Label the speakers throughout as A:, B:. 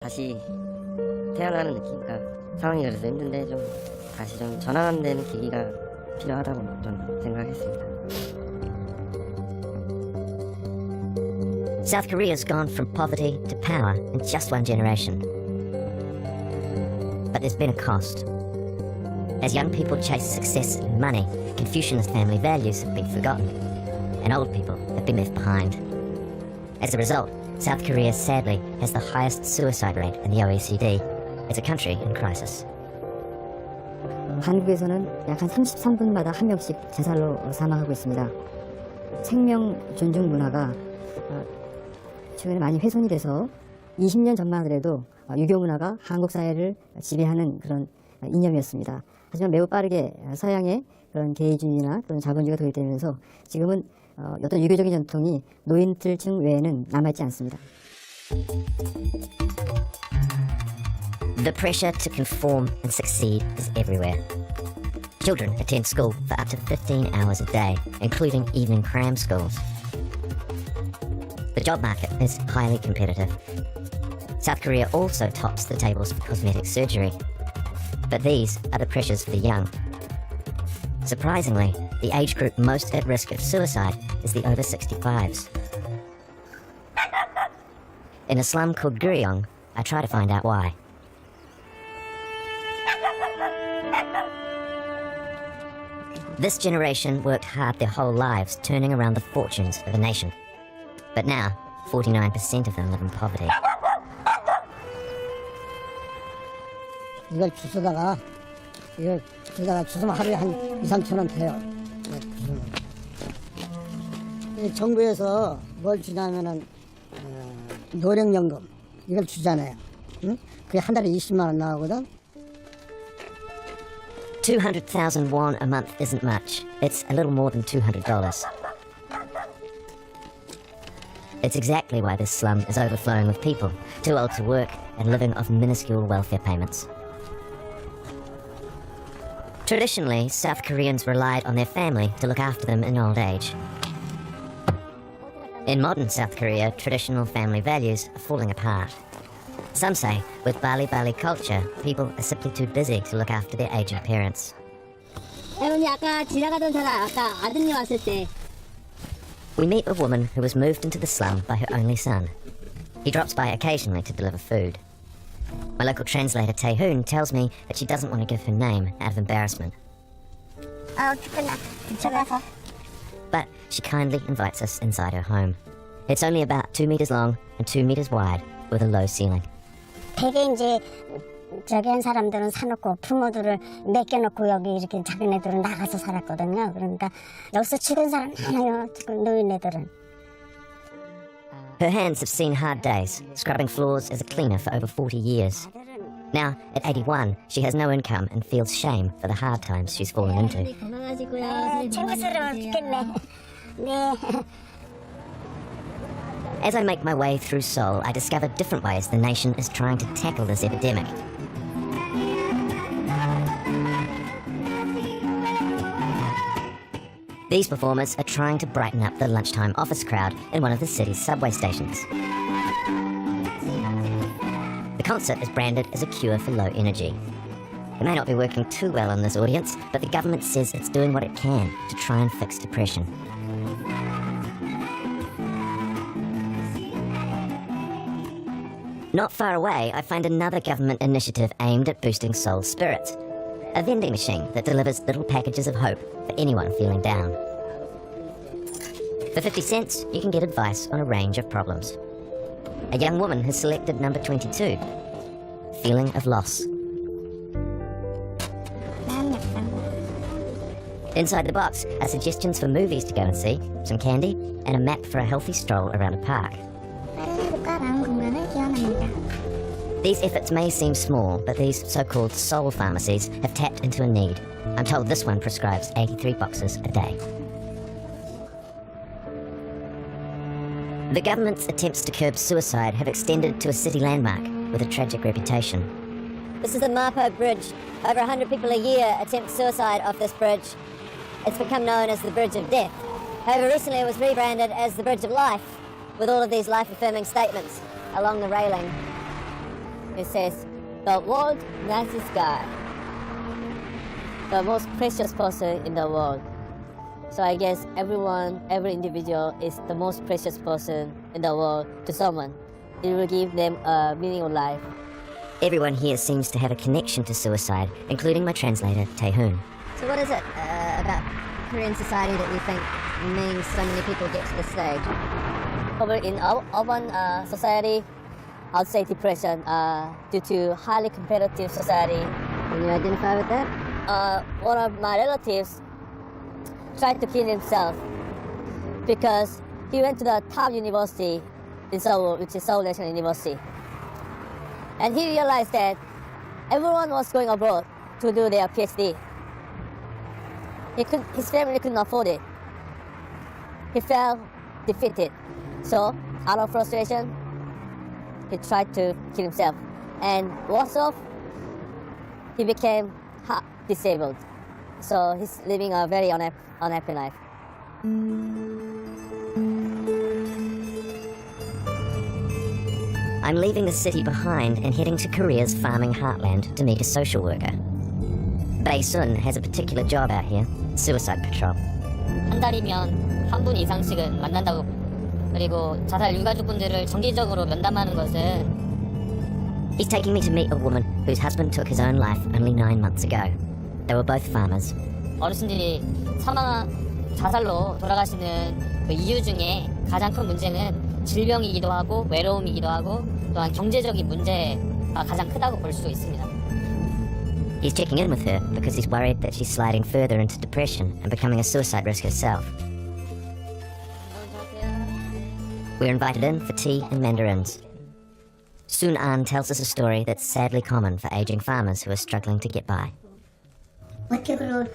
A: 다시 태어나는 느낌과 상황이 그래서 힘든데 좀 다시 좀 전환되는 계기가 필요하다고 좀 생각했습니다.
B: South Korea's gone from poverty to power in just one generation. But there's been a cost. As young people chase success and money, Confucianist family values have been forgotten, and old people have been left behind. As a result, South Korea sadly has the highest suicide rate in the OECD. It's a country in crisis.
C: 한국에서는 약 한 33분마다 한 명씩 자살로 사망하고 있습니다. 생명 존중 문화가 최근에 많이 훼손이 돼서 20년 전만 하더라도 유교 문화가 한국 사회를 지배하는 그런 이념이었습니다. 하지만 매우 빠르게 서양의 그런 계의주의나 그런 자본주의가 도입되면서 지금은 어떤 유교적인 전통이 노인들층 외에는 남아있지 않습니다.
B: The pressure to conform and succeed is everywhere. Children attend school for up to 15 hours a day, including evening cram schools. The job market is highly competitive. South Korea also tops the tables for cosmetic surgery. But these are the pressures for the young. Surprisingly, the age group most at risk of suicide is the over 65s. In a slum called Guriong, I try to find out why. This generation worked hard their whole lives turning around the fortunes of a nation. But now, 49% of them live in poverty.
D: 이걸 주스다가 주스면 하루에 한 2, 3천 원 돼요. 이 정부에서 뭘 주냐면은 노령연금 이걸 주잖아요. 응? 그게 한 달에 20만 원 나오거든.
B: 200,000 won a month isn't much. It's a little more than $200. It's exactly why this slum is overflowing with people too old to work and living off minuscule welfare payments. Traditionally, South Koreans relied on their family to look after them in old age. In modern South Korea, traditional family values are falling apart. Some say, with Bali culture, people are simply too busy to look after their aging parents.
E: 할머니 아까 지나가던 사람 아까 아드님 왔을 때
B: We meet a woman who was moved into the slum by her only son. He drops by occasionally to deliver food. My local translator Taehoon tells me that she doesn't want to give her name out of embarrassment. But she kindly invites us inside her home. It's only about 2 meters long and 2 meters wide with a low ceiling.
E: 되게 이제 저기 한 사람들은 사놓고 부모들을 맡겨놓고 여기 이렇게 작은 애들은 나가서 살았거든요. 그러니까 여기서 죽은 사람 많아요. 노인네들은.
B: Her hands have seen hard days, scrubbing floors as a cleaner for over 40 years. Now, at 81, she has no income and feels shame for the hard times she's fallen into.
E: 친구스러워 죽겠네. 네.
B: As I make my way through Seoul, I discover different ways the nation is trying to tackle this epidemic. These performers are trying to brighten up the lunchtime office crowd in one of the city's subway stations. The concert is branded as a cure for low energy. It may not be working too well on this audience, but the government says it's doing what it can to try and fix depression. Not far away, I find another government initiative aimed at boosting Seoul's spirits. A vending machine that delivers little packages of hope for anyone feeling down. For 50 cents, you can get advice on a range of problems. A young woman has selected number 22, feeling of loss. Inside the box are suggestions for movies to go and see, some candy, and a map for a healthy stroll around a park. These efforts may seem small, but these so-called soul pharmacies have tapped into a need. I'm told this one prescribes 83 boxes a day. The government's attempts to curb suicide have extended to a city landmark with a tragic reputation.
E: This is the Mapo Bridge. Over 100 people a year attempt suicide off this bridge. It's become known as the Bridge of Death. However, recently it was rebranded as the Bridge of Life, with all of these life-affirming statements along the railing.
F: it says, the world nicest guy, the most precious person in the world. So I guess every individual is the most precious person in the world to someone. It will give them a meaning of life.
B: Everyone here seems to have a connection to suicide, including my translator, Taehoon.
C: So what is it about Korean society that you think means so many people get to this stage?
F: Probably in urban society, I'd say depression due to highly competitive society.
C: Can you identify with that?
F: One of my relatives tried to kill himself because he went to the top university in Seoul, which is Seoul National University. And he realized that everyone was going abroad to do their PhD. His family couldn't afford it. He felt defeated. So, out of frustration, he tried to kill himself. And worse off, he became disabled. So he's living a very unhappy life.
B: I'm leaving the city behind and heading to Korea's farming heartland to meet a social worker. Bae-sun has a particular job out here, suicide patrol.
F: 한 달이면 한 분 이상씩은 만난다고. 그리고 자살 유가족분들을 정기적으로 면담하는 것은
B: He's taking me to meet a woman whose husband took his own life only 9 months ago. They were both farmers.
F: 어르신들이 자살로 돌아가시는 그 이유 중에 가장 큰 문제는 질병이기도 하고 외로움이기도 하고 또한 경제적인 문제가 가장 크다고 볼 수 있습니다.
B: He's checking in with her because he's worried that she's sliding further into depression and becoming a suicide risk herself. We're invited in for tea and mandarins. Sun-an tells us a story that's sadly common for aging farmers who are struggling to get by.
E: 어떻게 그걸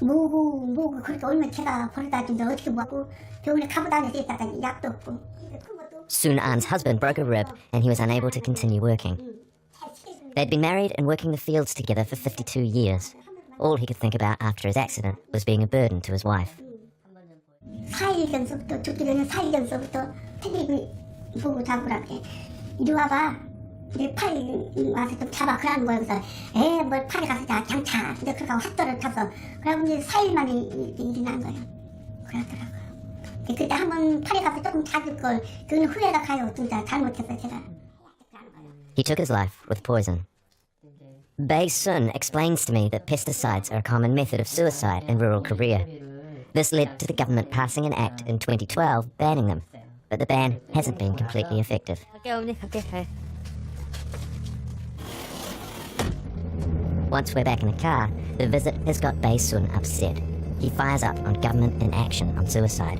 E: 뭐고 그렇게 얼마나 제가 벌어다 준데 어떻게 뭐하고 병원에 가보다 앉아서 있다더니 약도 없고.
B: Sun-an's husband broke a rib and he was unable to continue working. They'd been married and working the fields together for 52 years. All he could think about after his accident was being a burden to his wife.
E: 4일 전서부터 죽기 전에 4일 전서부터 텔레비 보고 잡으라 그래. 이리 와봐. 내 팔 와서 좀 잡아. 그러는 거야. 그래서 뭘 팔에 가서 그냥 차. 근데 그러고 핫도를 타서. 그러고 이제 4일 만에 일이 난 거예요. 그러더라고요. 그때 한번 팔에 가서 조금 잡을 걸. 그건 후회가 가요. 진짜 잘못했어요. 제가.
B: He took his life with poison. Bae-sun explains to me that pesticides are a common method of suicide in rural Korea. This led to the government passing an act in 2012 banning them, but the ban hasn't been completely effective. Once we're back in the car, the visit has got Bae-sun upset. He fires up on government inaction on suicide.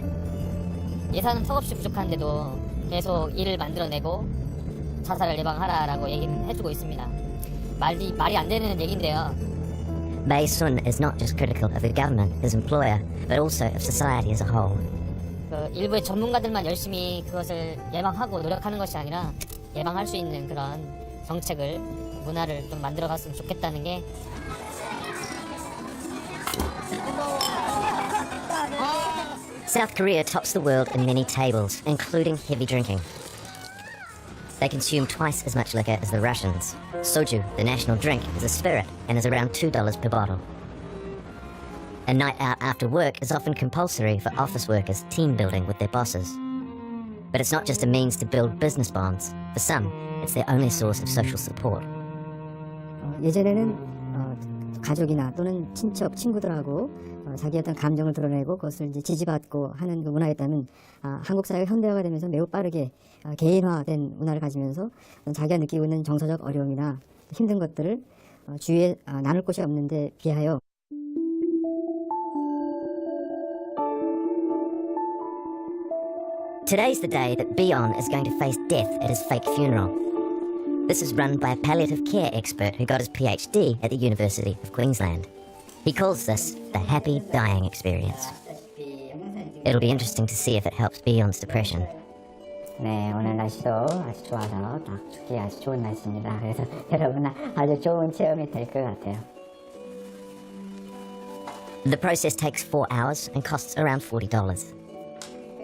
F: 예산은 턱없이 부족한데도 계속 일을 만들어내고 자살을 예방하라라고 얘기를 해주고 있습니다. 말이 안 되는 얘기인데요.
B: Bae-sun is not just critical of the government, his employer, but also of society as a whole.
F: 그 일부의 전문가들만 열심히 그것을 예방하고 노력하는 것이 아니라 예방할 수 있는 그런 정책을 문화를 좀 만들어갔으면 좋겠다는 게.
B: South Korea tops the world in many tables, including heavy drinking. They consume twice as much liquor as the Russians. Soju, the national drink, is a spirit and is around $2 per bottle. A night out after work is often compulsory for office workers team building with their bosses. But it's not just a means to build business bonds. For some, it's their only source of social support.
C: 예전에는 가족이나 또는 친척, 친구들하고 자기 어떤 감정을 드러내고 그것을 이제 지지받고 하는 그 문화였다면 한국 사회가 현대화가 되면서 매우 빠르게 개인화된 문화를 가지면서 자기가 느끼고 있는 정서적 어려움이나 힘든 것들을 주위에 나눌 곳이 없는데 비하여
B: Today's the day that Beon is going to face death at his fake funeral. This is run by a palliative care expert who got his PhD at the University of Queensland. He calls this the happy dying experience. It'll be interesting to see if it helps Beon's depression.
A: 네, 오늘 날씨도 아주 좋아서 딱 죽기 아주 좋은 날씨입니다. 그래서 여러분 아주 좋은 체험이 될 것 같아요.
B: The process takes 4 hours and costs around $40.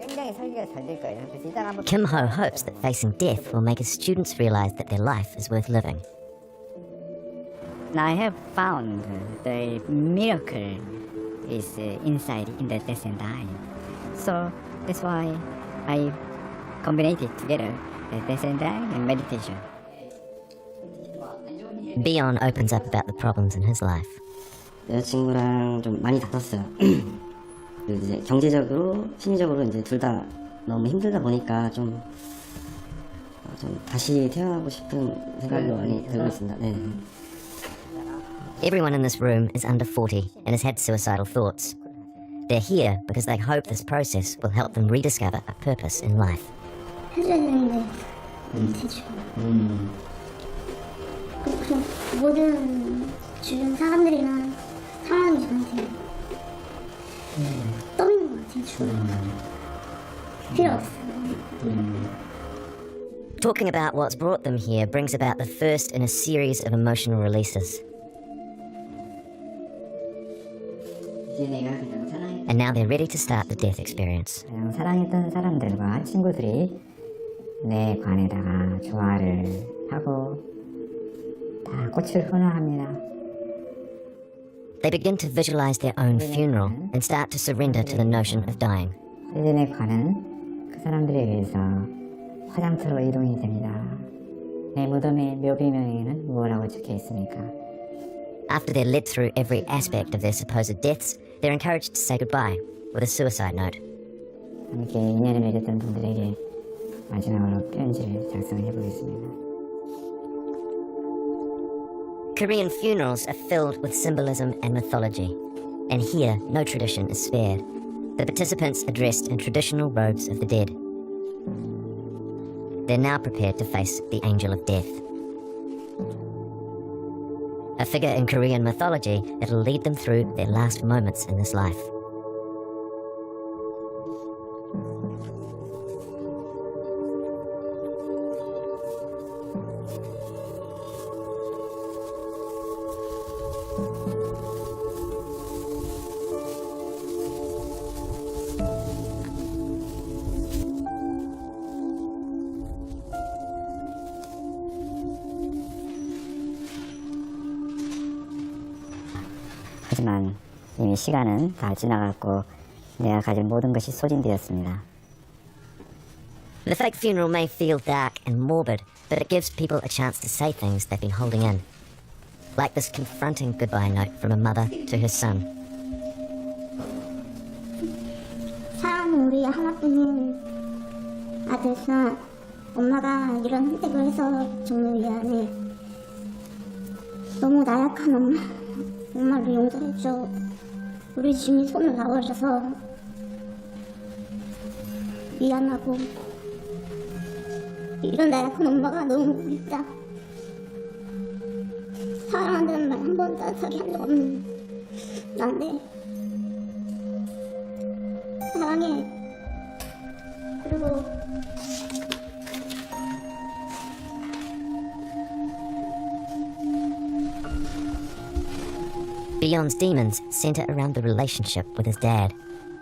C: 굉장히 살기 얘기가 잘 될 거예요. 그래서 이따가 한번
B: Kim Ho hopes that facing death will make his students realize that their life is worth living.
C: I have found the miracle is inside in the death and dying. So that's why I combined it together, the death and dying and meditation.
B: Bion opens up about the problems in his life.
A: 여자친구랑 좀 많이 다퉜어요. 그리고 이제 경제적으로, 심리적으로 이제 둘 다 너무 힘들다 보니까 좀 다시 태어나고 싶은 생각도 많이 들고 있습니다. 네.
B: Everyone in this room is under 40 and has had suicidal thoughts. They're here because they hope this process will help them rediscover a purpose in life.
E: 해줘야 되는데 대충. 그리고 모든 주변 사람들이나 상황이 저한테 떠있는 것 같아요. 주변에. 필요 없어요.
B: Talking about what's brought them here brings about the first in a series of emotional releases.
C: 이제 내가 그냥 사랑했던
B: And now they're ready to start the death experience.
C: 그냥 사랑했던 사람들과 친구들이 내 관에다가 조화를 하고 다 꽃을 헌화합니다.
B: They begin to visualize their own funeral and start to surrender to the notion of dying.
C: 이제 내 관은 그 사람들에 의해서 화장터로 이동이 됩니다. 내 무덤의 묘비명에는 무엇라고 적혀 있습니까?
B: After they're led through every aspect of their supposed deaths, they're encouraged to say goodbye with a suicide note.
C: 함께 인연을 맺었던 분들에게 마지막으로 편지를 작성해 보겠습니다.
B: Korean funerals are filled with symbolism and mythology, and here no tradition is spared. The participants are dressed in traditional robes of the dead. They're now prepared to face the angel of death, a figure in Korean mythology that'll lead them through their last moments in this life.
C: 하지만 이미 시간은 다 지나갔고 내가 가진 모든 것이 소진되었습니다.
B: The fake funeral may feel dark and morbid, but it gives people a chance to say things they've been holding in. Like this confronting goodbye note from a mother to her son.
E: 사랑하는 우리 하나뿐인 아들사 엄마가 이런 선택을 해서 정말 미안해. 너무 나약한 엄마. 엄마를 용서해줘. 우리 주민 손을 놔버려서 미안하고 이런 나약한 엄마가 너무 밉다. 사랑한다는 말 한 번도 따뜻하게 한 적 없는 나인데 사랑해. 그리고
B: Beyond's demons center around the relationship with his dad.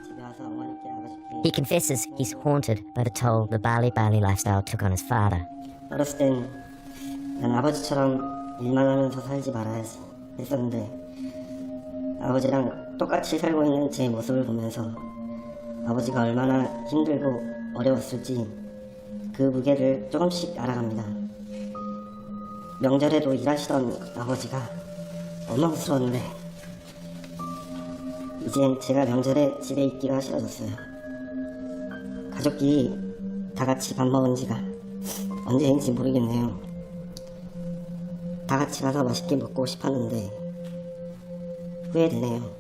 A: 집에 와서 어머니께 아버지께
B: He confesses he's haunted by the toll the Bali lifestyle took on his father.
A: 어렸을 땐 난 아버지처럼 일만 하면서 살지 말아야지 했었는데 아버지랑 똑같이 살고 있는 제 모습을 보면서 아버지가 얼마나 힘들고 어려웠을지 그 무게를 조금씩 알아갑니다. 명절에도 일하시던 아버지가 원망스러웠는데 이젠 제가 명절에 집에 있기가 싫어졌어요. 가족끼리 다 같이 밥 먹은 지가 언제인지 모르겠네요. 다 같이 가서 맛있게 먹고 싶었는데 후회되네요.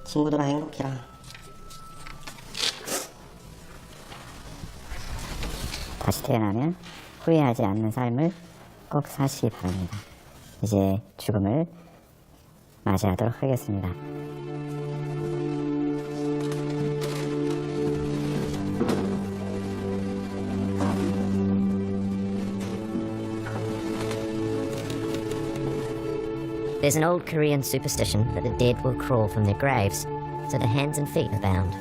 A: 친구들아 행복해라.
C: 다시 태어나면 후회하지 않는 삶을 꼭 사시기 바랍니다. 이제 죽음을 맞이하도록 하겠습니다.
B: There's an old Korean superstition that the dead will crawl from their graves, so their hands and feet are bound.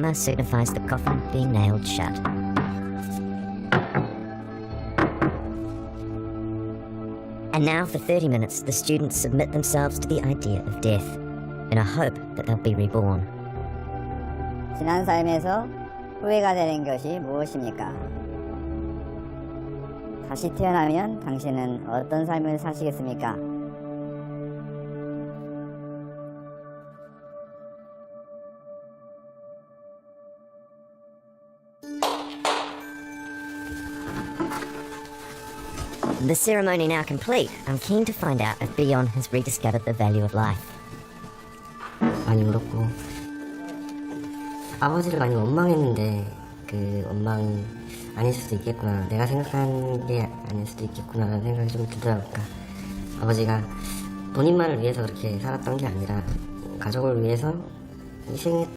B: hammer signifies the coffin being nailed shut. And now for 30 minutes, the students submit themselves to the idea of death, in a hope that they'll be reborn.
C: 지난 삶에서 후회가 되는 것이 무엇입니까? 다시 태어나면 당신은 어떤 삶을 사시겠습니까?
B: The ceremony now complete, I'm keen to find out if Beyond has rediscovered the value of life.
A: 많이 울었고 아버지를 많이 원망했는데 그 원망이 아닐 수도 있겠구나, 내가 생각한 게 아닐 수도 있겠구나라는 생각이 좀 들더라고요. 그러니까 아버지가 본인만을 위해서 그렇게 살았던 게 아니라 가족을 위해서 희생했던